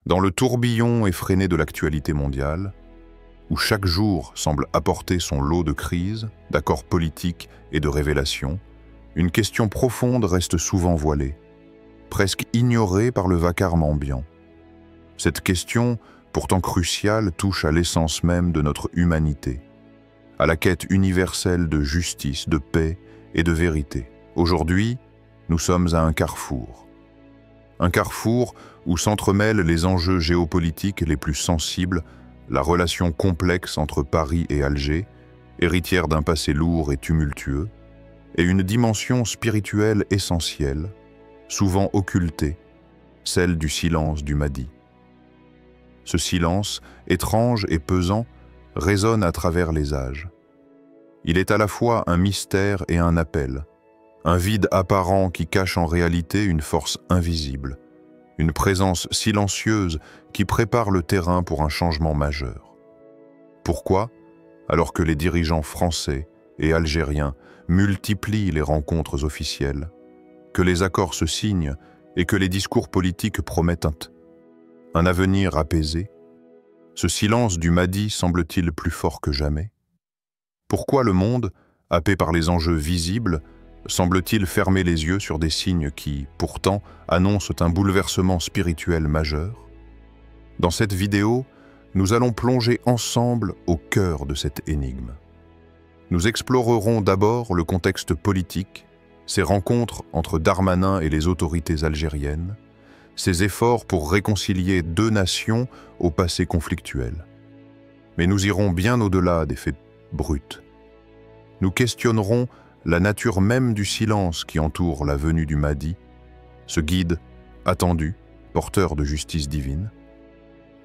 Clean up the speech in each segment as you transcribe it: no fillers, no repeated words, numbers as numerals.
Dans le tourbillon effréné de l'actualité mondiale, où chaque jour semble apporter son lot de crises, d'accords politiques et de révélations, une question profonde reste souvent voilée, presque ignorée par le vacarme ambiant. Cette question, pourtant cruciale, touche à l'essence même de notre humanité, à la quête universelle de justice, de paix et de vérité. Aujourd'hui, nous sommes à un carrefour. Un carrefour où s'entremêlent les enjeux géopolitiques les plus sensibles, la relation complexe entre Paris et Alger, héritière d'un passé lourd et tumultueux, et une dimension spirituelle essentielle, souvent occultée, celle du silence du Mahdi. Ce silence, étrange et pesant, résonne à travers les âges. Il est à la fois un mystère et un appel, un vide apparent qui cache en réalité une force invisible, une présence silencieuse qui prépare le terrain pour un changement majeur. Pourquoi, alors que les dirigeants français et algériens multiplient les rencontres officielles, que les accords se signent et que les discours politiques promettent un avenir apaisé, ce silence du Mahdi semble-t-il plus fort que jamais? Pourquoi le monde, happé par les enjeux visibles, semble-t-il fermer les yeux sur des signes qui, pourtant, annoncent un bouleversement spirituel majeur? Dans cette vidéo, nous allons plonger ensemble au cœur de cette énigme. Nous explorerons d'abord le contexte politique, ces rencontres entre Darmanin et les autorités algériennes, ces efforts pour réconcilier deux nations au passé conflictuel. Mais nous irons bien au-delà des faits bruts. Nous questionnerons la nature même du silence qui entoure la venue du Mahdi, ce guide attendu, porteur de justice divine,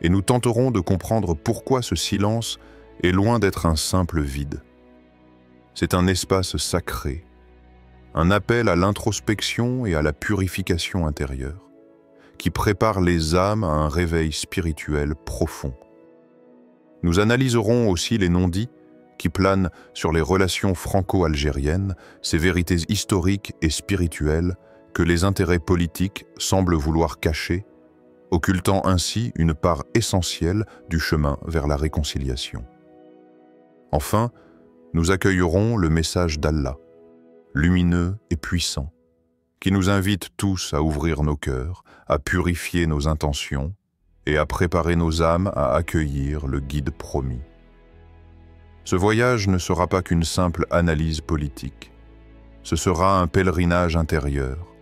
et nous tenterons de comprendre pourquoi ce silence est loin d'être un simple vide. C'est un espace sacré, un appel à l'introspection et à la purification intérieure, qui prépare les âmes à un réveil spirituel profond. Nous analyserons aussi les non-dits qui planent sur les relations franco-algériennes, ces vérités historiques et spirituelles que les intérêts politiques semblent vouloir cacher, occultant ainsi une part essentielle du chemin vers la réconciliation. Enfin, nous accueillerons le message d'Allah, lumineux et puissant, qui nous invite tous à ouvrir nos cœurs, à purifier nos intentions et à préparer nos âmes à accueillir le guide promis. Ce voyage ne sera pas qu'une simple analyse politique. Ce sera un pèlerinage intérieur,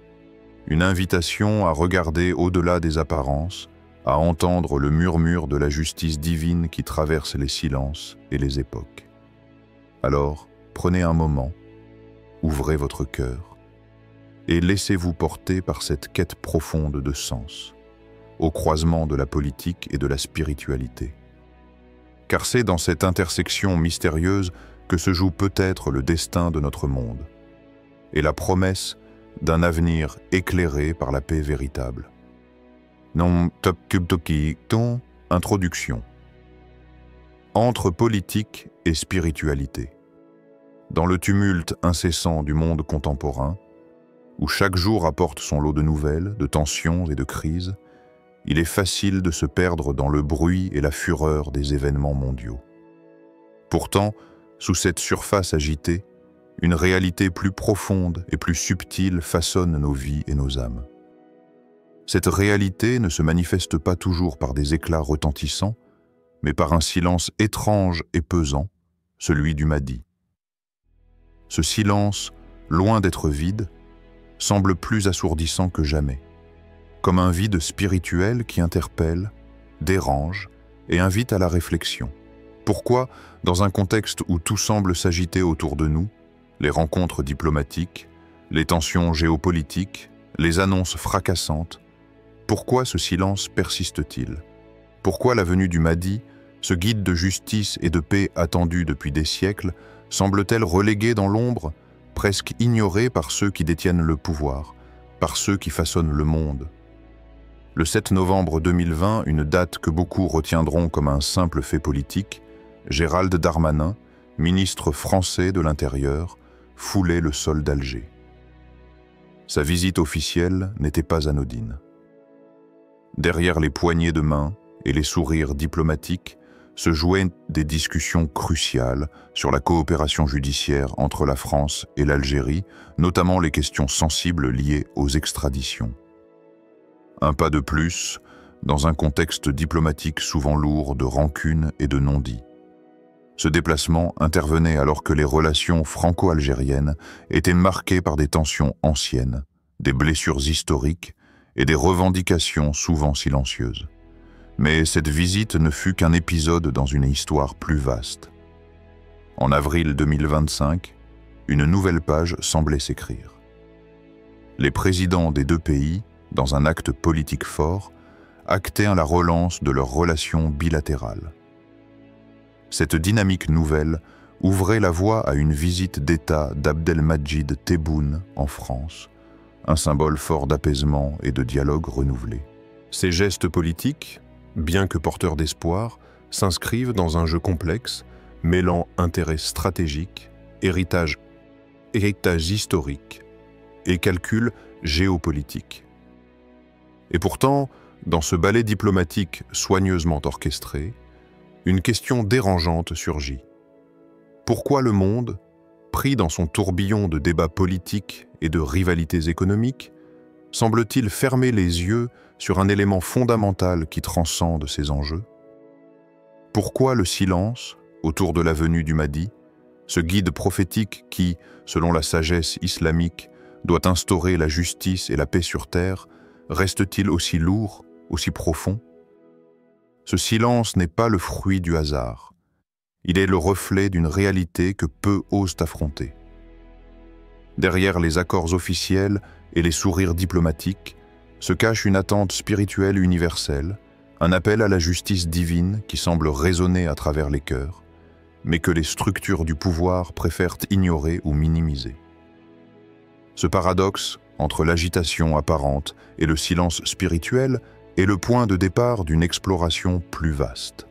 une invitation à regarder au-delà des apparences, à entendre le murmure de la justice divine qui traverse les silences et les époques. Alors, prenez un moment, ouvrez votre cœur et laissez-vous porter par cette quête profonde de sens, au croisement de la politique et de la spiritualité. Car c'est dans cette intersection mystérieuse que se joue peut-être le destin de notre monde, et la promesse d'un avenir éclairé par la paix véritable. Introduction. Entre politique et spiritualité. Dans le tumulte incessant du monde contemporain, où chaque jour apporte son lot de nouvelles, de tensions et de crises, il est facile de se perdre dans le bruit et la fureur des événements mondiaux. Pourtant, sous cette surface agitée, une réalité plus profonde et plus subtile façonne nos vies et nos âmes. Cette réalité ne se manifeste pas toujours par des éclats retentissants, mais par un silence étrange et pesant, celui du Mahdi. Ce silence, loin d'être vide, semble plus assourdissant que jamais, comme un vide spirituel qui interpelle, dérange et invite à la réflexion. Pourquoi, dans un contexte où tout semble s'agiter autour de nous, les rencontres diplomatiques, les tensions géopolitiques, les annonces fracassantes, pourquoi ce silence persiste-t-il? Pourquoi la venue du Mahdi, ce guide de justice et de paix attendu depuis des siècles, semble-t-elle reléguée dans l'ombre, presque ignorée par ceux qui détiennent le pouvoir, par ceux qui façonnent le monde? Le 7 novembre 2020, une date que beaucoup retiendront comme un simple fait politique, Gérald Darmanin, ministre français de l'Intérieur, foulait le sol d'Alger. Sa visite officielle n'était pas anodine. Derrière les poignées de main et les sourires diplomatiques se jouaient des discussions cruciales sur la coopération judiciaire entre la France et l'Algérie, notamment les questions sensibles liées aux extraditions. Un pas de plus dans un contexte diplomatique souvent lourd de rancune et de non-dits. Ce déplacement intervenait alors que les relations franco-algériennes étaient marquées par des tensions anciennes, des blessures historiques et des revendications souvent silencieuses. Mais cette visite ne fut qu'un épisode dans une histoire plus vaste. En avril 2025, une nouvelle page semblait s'écrire. Les présidents des deux pays, dans un acte politique fort, actaient la relance de leurs relations bilatérales. Cette dynamique nouvelle ouvrait la voie à une visite d'État d'Abdelmadjid Tebboune en France, un symbole fort d'apaisement et de dialogue renouvelé. Ces gestes politiques, bien que porteurs d'espoir, s'inscrivent dans un jeu complexe, mêlant intérêts stratégiques, héritage historique et calcul géopolitique. Et pourtant, dans ce ballet diplomatique soigneusement orchestré, une question dérangeante surgit. Pourquoi le monde, pris dans son tourbillon de débats politiques et de rivalités économiques, semble-t-il fermer les yeux sur un élément fondamental qui transcende ces enjeux? Pourquoi le silence autour de la venue du Mahdi, ce guide prophétique qui, selon la sagesse islamique, doit instaurer la justice et la paix sur terre, reste-t-il aussi lourd, aussi profond? Ce silence n'est pas le fruit du hasard. Il est le reflet d'une réalité que peu osent affronter. Derrière les accords officiels et les sourires diplomatiques se cache une attente spirituelle universelle, un appel à la justice divine qui semble résonner à travers les cœurs, mais que les structures du pouvoir préfèrent ignorer ou minimiser. Ce paradoxe entre l'agitation apparente et le silence spirituel est le point de départ d'une exploration plus vaste.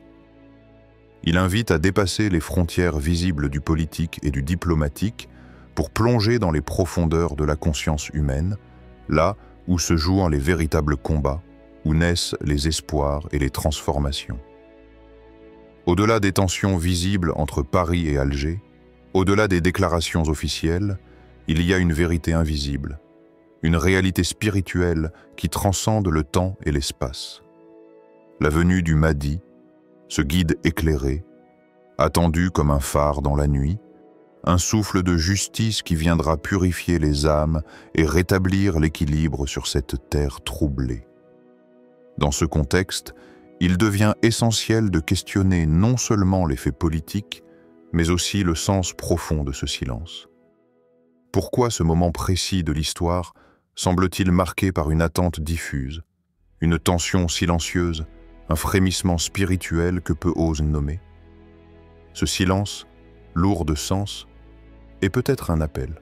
Il invite à dépasser les frontières visibles du politique et du diplomatique pour plonger dans les profondeurs de la conscience humaine, là où se jouent les véritables combats, où naissent les espoirs et les transformations. Au-delà des tensions visibles entre Paris et Alger, au-delà des déclarations officielles, il y a une vérité invisible, une réalité spirituelle qui transcende le temps et l'espace. La venue du Mahdi, ce guide éclairé, attendu comme un phare dans la nuit, un souffle de justice qui viendra purifier les âmes et rétablir l'équilibre sur cette terre troublée. Dans ce contexte, il devient essentiel de questionner non seulement les faits politiques, mais aussi le sens profond de ce silence. Pourquoi ce moment précis de l'histoire semble-t-il marqué par une attente diffuse, une tension silencieuse, un frémissement spirituel que peu osent nommer? Ce silence, lourd de sens, est peut-être un appel.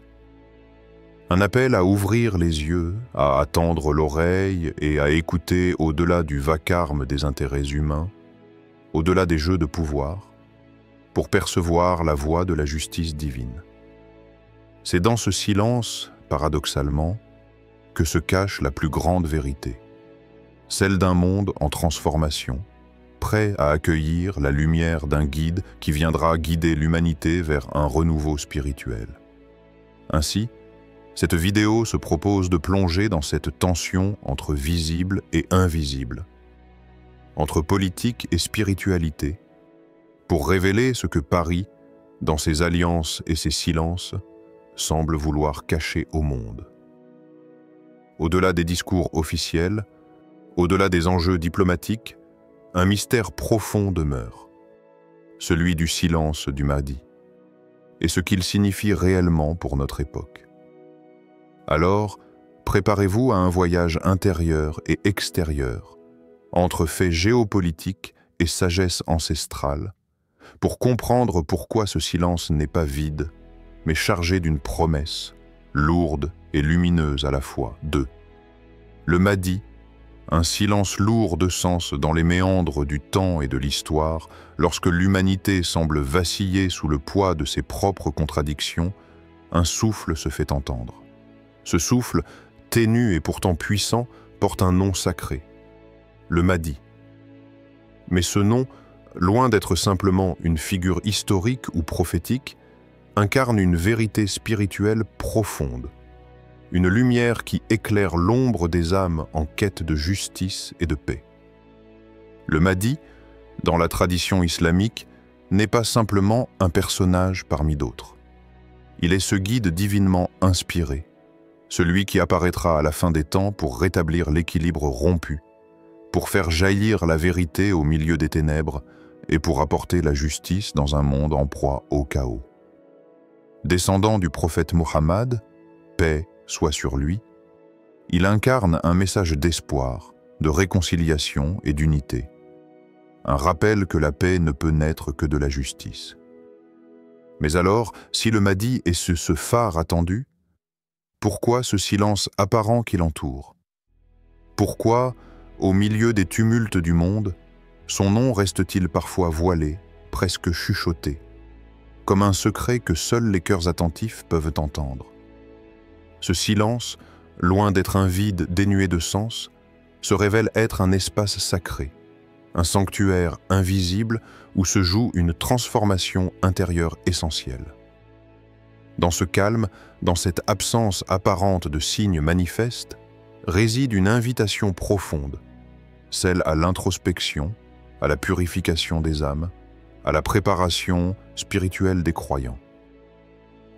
Un appel à ouvrir les yeux, à attendre l'oreille et à écouter au-delà du vacarme des intérêts humains, au-delà des jeux de pouvoir, pour percevoir la voix de la justice divine. C'est dans ce silence, paradoxalement, que se cache la plus grande vérité, celle d'un monde en transformation, prêt à accueillir la lumière d'un guide qui viendra guider l'humanité vers un renouveau spirituel. Ainsi, cette vidéo se propose de plonger dans cette tension entre visible et invisible, entre politique et spiritualité, pour révéler ce que Paris, dans ses alliances et ses silences, semble vouloir cacher au monde. Au-delà des discours officiels, au-delà des enjeux diplomatiques, un mystère profond demeure, celui du silence du Mahdi, et ce qu'il signifie réellement pour notre époque. Alors, préparez-vous à un voyage intérieur et extérieur, entre faits géopolitiques et sagesse ancestrale, pour comprendre pourquoi ce silence n'est pas vide, mais chargé d'une promesse, lourde et lumineuse à la fois, le Mahdi, un silence lourd de sens dans les méandres du temps et de l'histoire, lorsque l'humanité semble vaciller sous le poids de ses propres contradictions, un souffle se fait entendre. Ce souffle, ténu et pourtant puissant, porte un nom sacré. le Mahdi. Mais ce nom, loin d'être simplement une figure historique ou prophétique, incarne une vérité spirituelle profonde, une lumière qui éclaire l'ombre des âmes en quête de justice et de paix. Le Mahdi, dans la tradition islamique, n'est pas simplement un personnage parmi d'autres. Il est ce guide divinement inspiré, celui qui apparaîtra à la fin des temps pour rétablir l'équilibre rompu, pour faire jaillir la vérité au milieu des ténèbres et pour apporter la justice dans un monde en proie au chaos. Descendant du prophète Muhammad, paix soit sur lui, il incarne un message d'espoir, de réconciliation et d'unité. Un rappel que la paix ne peut naître que de la justice. Mais alors, si le Mahdi est ce phare attendu, pourquoi ce silence apparent qui l'entoure? Pourquoi, au milieu des tumultes du monde, son nom reste-t-il parfois voilé, presque chuchoté, comme un secret que seuls les cœurs attentifs peuvent entendre? Ce silence, loin d'être un vide dénué de sens, se révèle être un espace sacré, un sanctuaire invisible où se joue une transformation intérieure essentielle. Dans ce calme, dans cette absence apparente de signes manifestes, réside une invitation profonde, celle à l'introspection, à la purification des âmes, à la préparation spirituelle des croyants.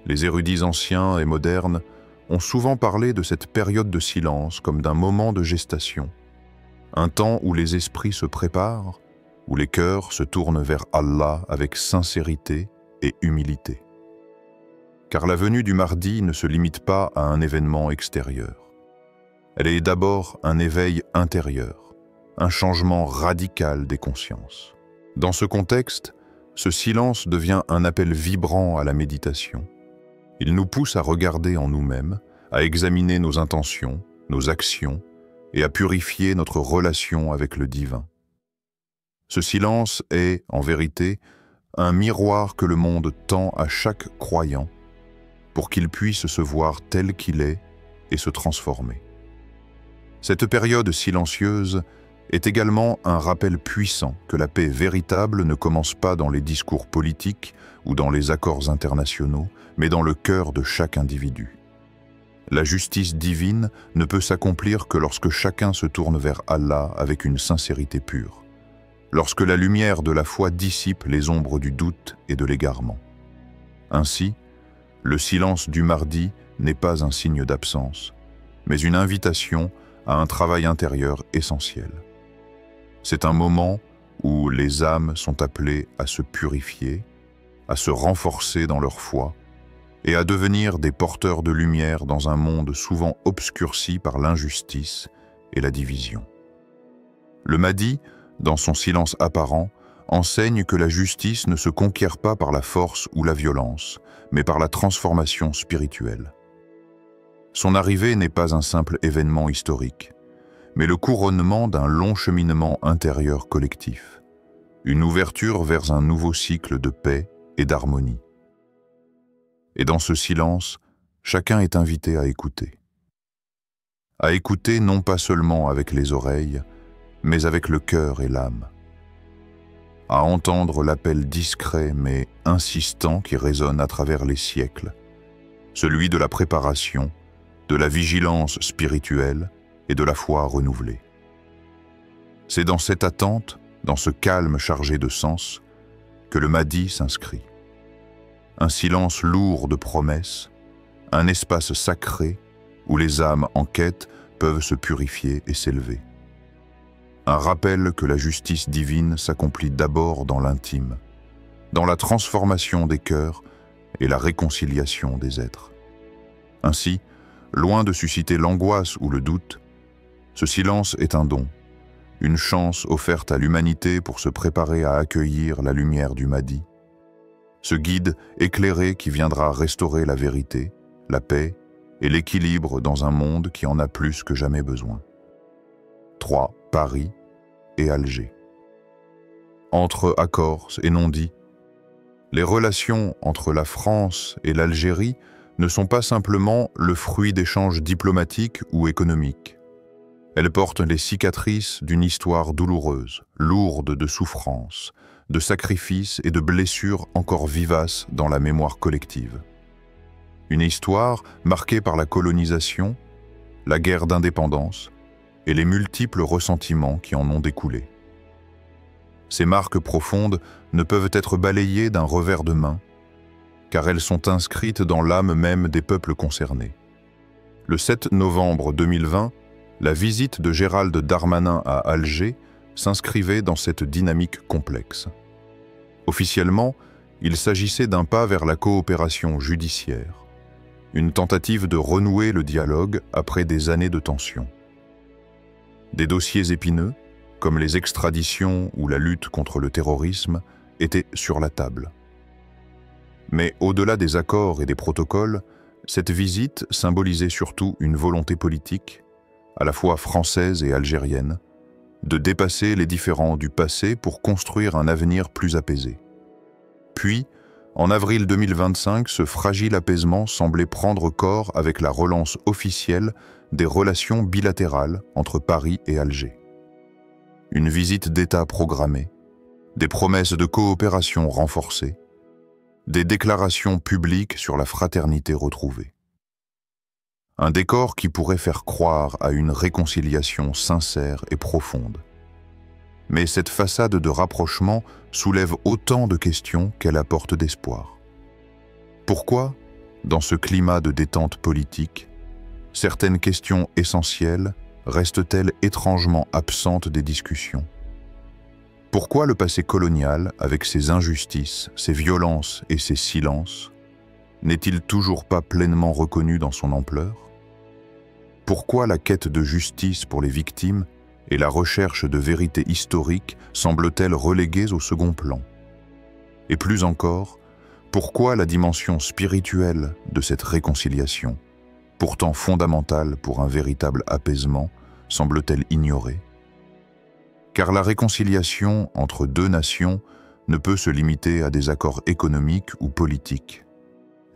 Les érudits anciens et modernes ont souvent parlé de cette période de silence comme d'un moment de gestation, un temps où les esprits se préparent, où les cœurs se tournent vers Allah avec sincérité et humilité. Car la venue du Mahdi ne se limite pas à un événement extérieur. Elle est d'abord un éveil intérieur, un changement radical des consciences. Dans ce contexte, ce silence devient un appel vibrant à la méditation. Il nous pousse à regarder en nous-mêmes, à examiner nos intentions, nos actions, et à purifier notre relation avec le divin. Ce silence est, en vérité, un miroir que le monde tend à chaque croyant pour qu'il puisse se voir tel qu'il est et se transformer. Cette période silencieuse est également un rappel puissant que la paix véritable ne commence pas dans les discours politiques ou dans les accords internationaux, mais dans le cœur de chaque individu. La justice divine ne peut s'accomplir que lorsque chacun se tourne vers Allah avec une sincérité pure, lorsque la lumière de la foi dissipe les ombres du doute et de l'égarement. Ainsi, le silence du Mahdi n'est pas un signe d'absence, mais une invitation à un travail intérieur essentiel. C'est un moment où les âmes sont appelées à se purifier, à se renforcer dans leur foi, et à devenir des porteurs de lumière dans un monde souvent obscurci par l'injustice et la division. Le Mahdi, dans son silence apparent, enseigne que la justice ne se conquiert pas par la force ou la violence, mais par la transformation spirituelle. Son arrivée n'est pas un simple événement historique, mais le couronnement d'un long cheminement intérieur collectif, une ouverture vers un nouveau cycle de paix et d'harmonie. Et dans ce silence, chacun est invité à écouter. À écouter non pas seulement avec les oreilles, mais avec le cœur et l'âme. À entendre l'appel discret mais insistant qui résonne à travers les siècles, celui de la préparation, de la vigilance spirituelle et de la foi renouvelée. C'est dans cette attente, dans ce calme chargé de sens, que le Mahdi s'inscrit. Un silence lourd de promesses, un espace sacré où les âmes en quête peuvent se purifier et s'élever. Un rappel que la justice divine s'accomplit d'abord dans l'intime, dans la transformation des cœurs et la réconciliation des êtres. Ainsi, loin de susciter l'angoisse ou le doute, ce silence est un don, une chance offerte à l'humanité pour se préparer à accueillir la lumière du Mahdi, ce guide éclairé qui viendra restaurer la vérité, la paix et l'équilibre dans un monde qui en a plus que jamais besoin. 3. Paris et Alger. Entre accords et non-dits, les relations entre la France et l'Algérie ne sont pas simplement le fruit d'échanges diplomatiques ou économiques. Elle porte les cicatrices d'une histoire douloureuse, lourde de souffrances, de sacrifices et de blessures encore vivaces dans la mémoire collective. Une histoire marquée par la colonisation, la guerre d'indépendance et les multiples ressentiments qui en ont découlé. Ces marques profondes ne peuvent être balayées d'un revers de main, car elles sont inscrites dans l'âme même des peuples concernés. Le 7 novembre 2020, la visite de Gérald Darmanin à Alger s'inscrivait dans cette dynamique complexe. Officiellement, il s'agissait d'un pas vers la coopération judiciaire, une tentative de renouer le dialogue après des années de tension. Des dossiers épineux, comme les extraditions ou la lutte contre le terrorisme, étaient sur la table. Mais au-delà des accords et des protocoles, cette visite symbolisait surtout une volonté politique, à la fois française et algérienne, de dépasser les différends du passé pour construire un avenir plus apaisé. Puis, en avril 2025, ce fragile apaisement semblait prendre corps avec la relance officielle des relations bilatérales entre Paris et Alger. Une visite d'État programmée, des promesses de coopération renforcées, des déclarations publiques sur la fraternité retrouvée. Un décor qui pourrait faire croire à une réconciliation sincère et profonde. Mais cette façade de rapprochement soulève autant de questions qu'elle apporte d'espoir. Pourquoi, dans ce climat de détente politique, certaines questions essentielles restent-elles étrangement absentes des discussions? Pourquoi le passé colonial, avec ses injustices, ses violences et ses silences, n'est-il toujours pas pleinement reconnu dans son ampleur? Pourquoi la quête de justice pour les victimes et la recherche de vérité historique semblent-elles reléguées au second plan? Et plus encore, pourquoi la dimension spirituelle de cette réconciliation, pourtant fondamentale pour un véritable apaisement, semble-t-elle ignorée? Car la réconciliation entre deux nations ne peut se limiter à des accords économiques ou politiques.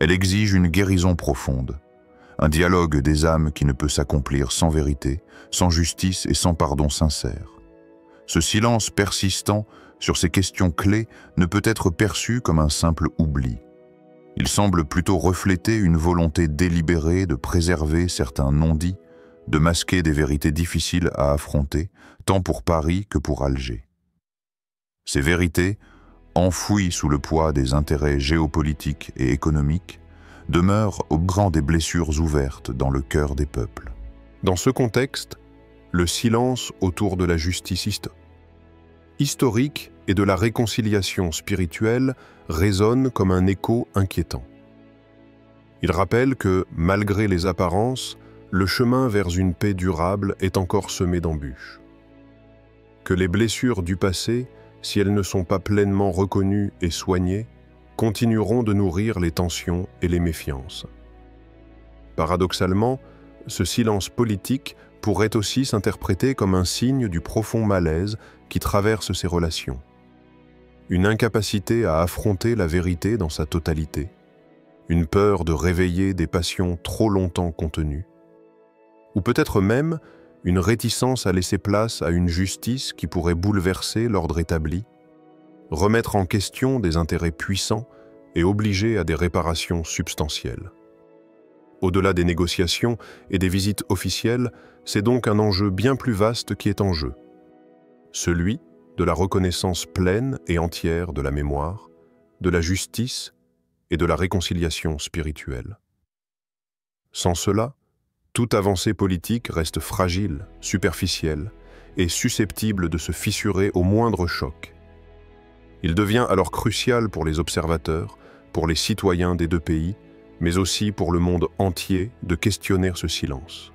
Elle exige une guérison profonde, un dialogue des âmes qui ne peut s'accomplir sans vérité, sans justice et sans pardon sincère. Ce silence persistant sur ces questions clés ne peut être perçu comme un simple oubli. Il semble plutôt refléter une volonté délibérée de préserver certains non-dits, de masquer des vérités difficiles à affronter, tant pour Paris que pour Alger. Ces vérités, enfouies sous le poids des intérêts géopolitiques et économiques, demeurent au bran des blessures ouvertes dans le cœur des peuples. Dans ce contexte, le silence autour de la justice historique et de la réconciliation spirituelle résonne comme un écho inquiétant. Il rappelle que, malgré les apparences, le chemin vers une paix durable est encore semé d'embûches. Que les blessures du passé, si elles ne sont pas pleinement reconnues et soignées, continueront de nourrir les tensions et les méfiances. Paradoxalement, ce silence politique pourrait aussi s'interpréter comme un signe du profond malaise qui traverse ces relations. Une incapacité à affronter la vérité dans sa totalité, une peur de réveiller des passions trop longtemps contenues, ou peut-être même une réticence à laisser place à une justice qui pourrait bouleverser l'ordre établi, remettre en question des intérêts puissants et obliger à des réparations substantielles. Au-delà des négociations et des visites officielles, c'est donc un enjeu bien plus vaste qui est en jeu. Celui de la reconnaissance pleine et entière de la mémoire, de la justice et de la réconciliation spirituelle. Sans cela, toute avancée politique reste fragile, superficielle et susceptible de se fissurer au moindre choc. Il devient alors crucial pour les observateurs, pour les citoyens des deux pays, mais aussi pour le monde entier de questionner ce silence.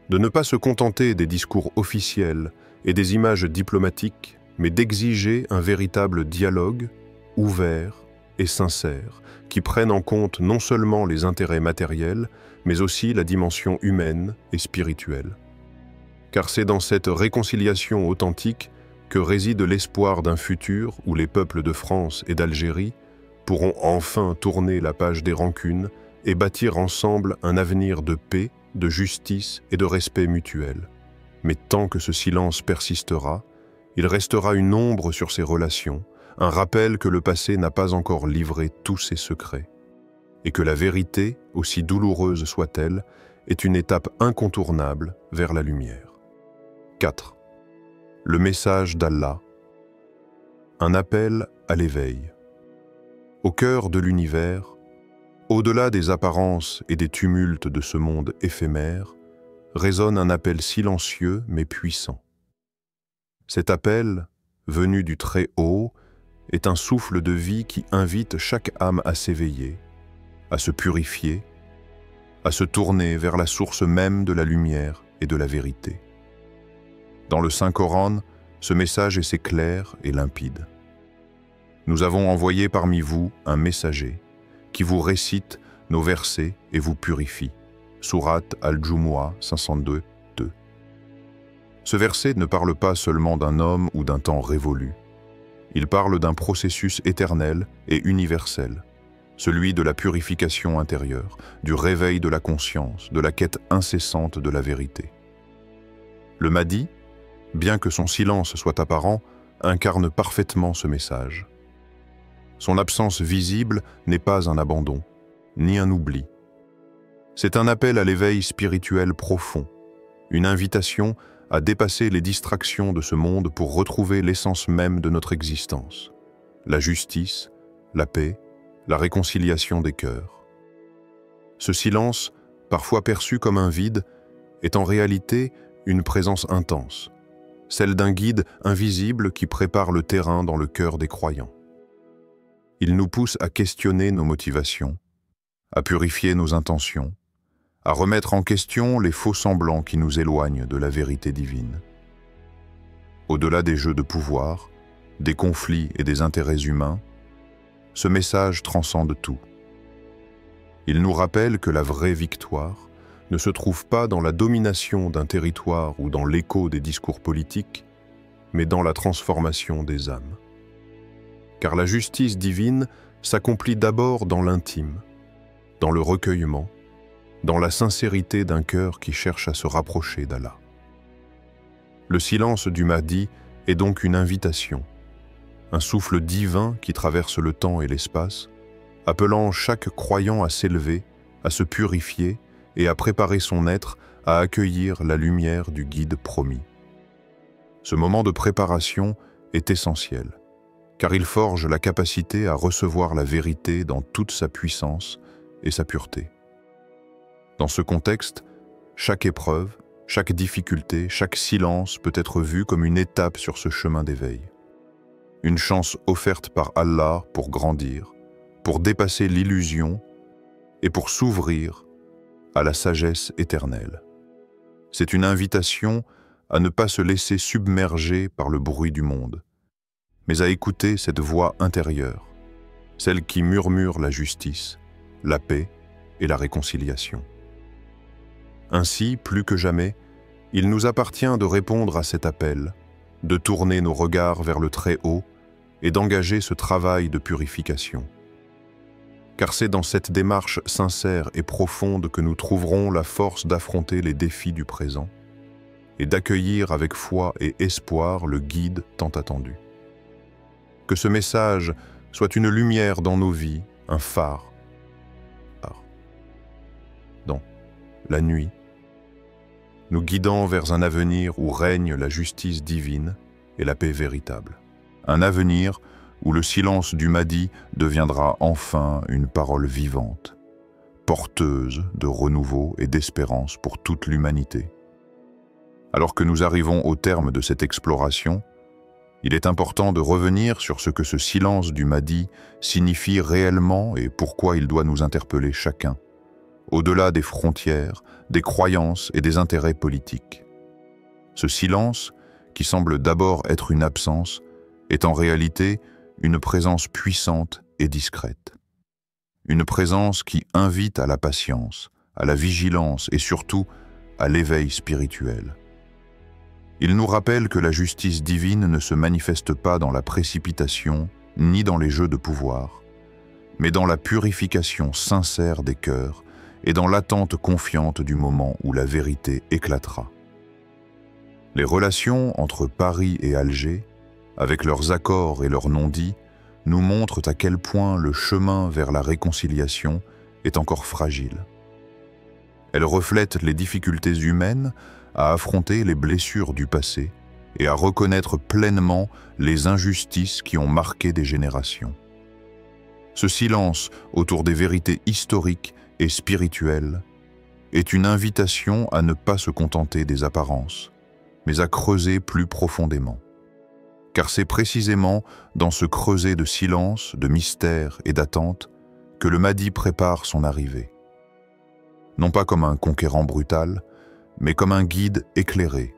De ne pas se contenter des discours officiels et des images diplomatiques, mais d'exiger un véritable dialogue, ouvert et sincère, qui prenne en compte non seulement les intérêts matériels, mais aussi la dimension humaine et spirituelle. Car c'est dans cette réconciliation authentique que réside l'espoir d'un futur où les peuples de France et d'Algérie pourront enfin tourner la page des rancunes et bâtir ensemble un avenir de paix, de justice et de respect mutuel. Mais tant que ce silence persistera, il restera une ombre sur ses relations, un rappel que le passé n'a pas encore livré tous ses secrets, et que la vérité, aussi douloureuse soit-elle, est une étape incontournable vers la lumière. 4. Le message d'Allah. Un appel à l'éveil. Au cœur de l'univers, au-delà des apparences et des tumultes de ce monde éphémère, résonne un appel silencieux mais puissant. Cet appel, venu du Très-Haut, est un souffle de vie qui invite chaque âme à s'éveiller, à se purifier, à se tourner vers la source même de la lumière et de la vérité. Dans le Saint-Coran, ce message est clair et limpide. Nous avons envoyé parmi vous un messager qui vous récite nos versets et vous purifie. Sourate Al-Jumu'ah 502, 2. Ce verset ne parle pas seulement d'un homme ou d'un temps révolu. Il parle d'un processus éternel et universel, celui de la purification intérieure, du réveil de la conscience, de la quête incessante de la vérité. Le Mahdi, bien que son silence soit apparent, incarne parfaitement ce message. Son absence visible n'est pas un abandon, ni un oubli. C'est un appel à l'éveil spirituel profond, une invitation à dépasser les distractions de ce monde pour retrouver l'essence même de notre existence, la justice, la paix, la réconciliation des cœurs. Ce silence, parfois perçu comme un vide, est en réalité une présence intense, celle d'un guide invisible qui prépare le terrain dans le cœur des croyants. Il nous pousse à questionner nos motivations, à purifier nos intentions, à remettre en question les faux semblants qui nous éloignent de la vérité divine. Au-delà des jeux de pouvoir, des conflits et des intérêts humains, ce message transcende tout. Il nous rappelle que la vraie victoire ne se trouve pas dans la domination d'un territoire ou dans l'écho des discours politiques, mais dans la transformation des âmes. Car la justice divine s'accomplit d'abord dans l'intime, dans le recueillement, dans la sincérité d'un cœur qui cherche à se rapprocher d'Allah. Le silence du Mahdi est donc une invitation, un souffle divin qui traverse le temps et l'espace, appelant chaque croyant à s'élever, à se purifier et à préparer son être à accueillir la lumière du guide promis. Ce moment de préparation est essentiel, car il forge la capacité à recevoir la vérité dans toute sa puissance et sa pureté. Dans ce contexte, chaque épreuve, chaque difficulté, chaque silence peut être vu comme une étape sur ce chemin d'éveil. Une chance offerte par Allah pour grandir, pour dépasser l'illusion et pour s'ouvrir à la sagesse éternelle. C'est une invitation à ne pas se laisser submerger par le bruit du monde, mais à écouter cette voix intérieure, celle qui murmure la justice, la paix et la réconciliation. Ainsi, plus que jamais, il nous appartient de répondre à cet appel, de tourner nos regards vers le Très-Haut et d'engager ce travail de purification. Car c'est dans cette démarche sincère et profonde que nous trouverons la force d'affronter les défis du présent et d'accueillir avec foi et espoir le guide tant attendu. Que ce message soit une lumière dans nos vies, un phare, dans la nuit, nous guidant vers un avenir où règne la justice divine et la paix véritable. Un avenir où le silence du Mahdi deviendra enfin une parole vivante, porteuse de renouveau et d'espérance pour toute l'humanité. Alors que nous arrivons au terme de cette exploration, il est important de revenir sur ce que ce silence du Mahdi signifie réellement et pourquoi il doit nous interpeller chacun, au-delà des frontières, des croyances et des intérêts politiques. Ce silence, qui semble d'abord être une absence, est en réalité une présence puissante et discrète. Une présence qui invite à la patience, à la vigilance et surtout à l'éveil spirituel. Il nous rappelle que la justice divine ne se manifeste pas dans la précipitation ni dans les jeux de pouvoir, mais dans la purification sincère des cœurs et dans l'attente confiante du moment où la vérité éclatera. Les relations entre Paris et Alger, avec leurs accords et leurs non-dits, nous montrent à quel point le chemin vers la réconciliation est encore fragile. Elles reflètent les difficultés humaines à affronter les blessures du passé et à reconnaître pleinement les injustices qui ont marqué des générations. Ce silence autour des vérités historiques et spirituelles est une invitation à ne pas se contenter des apparences, mais à creuser plus profondément. Car c'est précisément dans ce creuset de silence, de mystère et d'attente que le Mahdi prépare son arrivée. Non pas comme un conquérant brutal, mais comme un guide éclairé,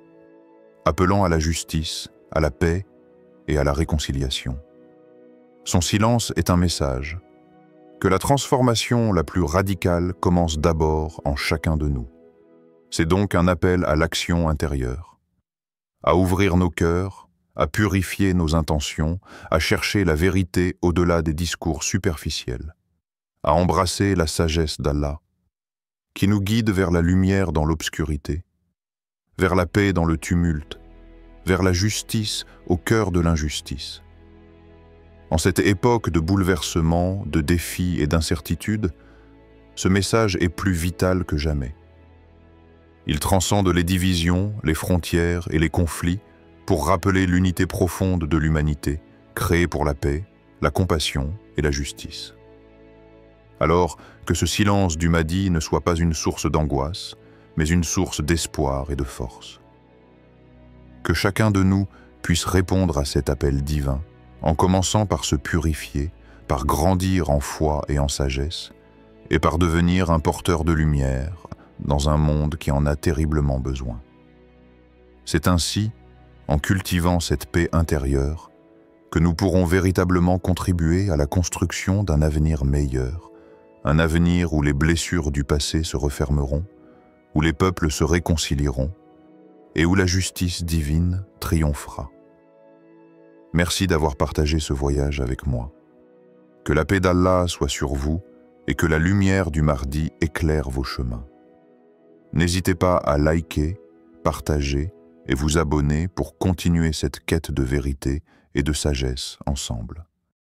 appelant à la justice, à la paix et à la réconciliation. Son silence est un message, que la transformation la plus radicale commence d'abord en chacun de nous. C'est donc un appel à l'action intérieure, à ouvrir nos cœurs, à purifier nos intentions, à chercher la vérité au-delà des discours superficiels, à embrasser la sagesse d'Allah, qui nous guide vers la lumière dans l'obscurité, vers la paix dans le tumulte, vers la justice au cœur de l'injustice. En cette époque de bouleversements, de défis et d'incertitudes, ce message est plus vital que jamais. Il transcende les divisions, les frontières et les conflits pour rappeler l'unité profonde de l'humanité, créée pour la paix, la compassion et la justice. Alors que ce silence du Mahdi ne soit pas une source d'angoisse, mais une source d'espoir et de force. Que chacun de nous puisse répondre à cet appel divin, en commençant par se purifier, par grandir en foi et en sagesse, et par devenir un porteur de lumière dans un monde qui en a terriblement besoin. C'est ainsi, en cultivant cette paix intérieure, que nous pourrons véritablement contribuer à la construction d'un avenir meilleur, un avenir où les blessures du passé se refermeront, où les peuples se réconcilieront et où la justice divine triomphera. Merci d'avoir partagé ce voyage avec moi. Que la paix d'Allah soit sur vous et que la lumière du Mahdi éclaire vos chemins. N'hésitez pas à liker, partager et vous abonner pour continuer cette quête de vérité et de sagesse ensemble.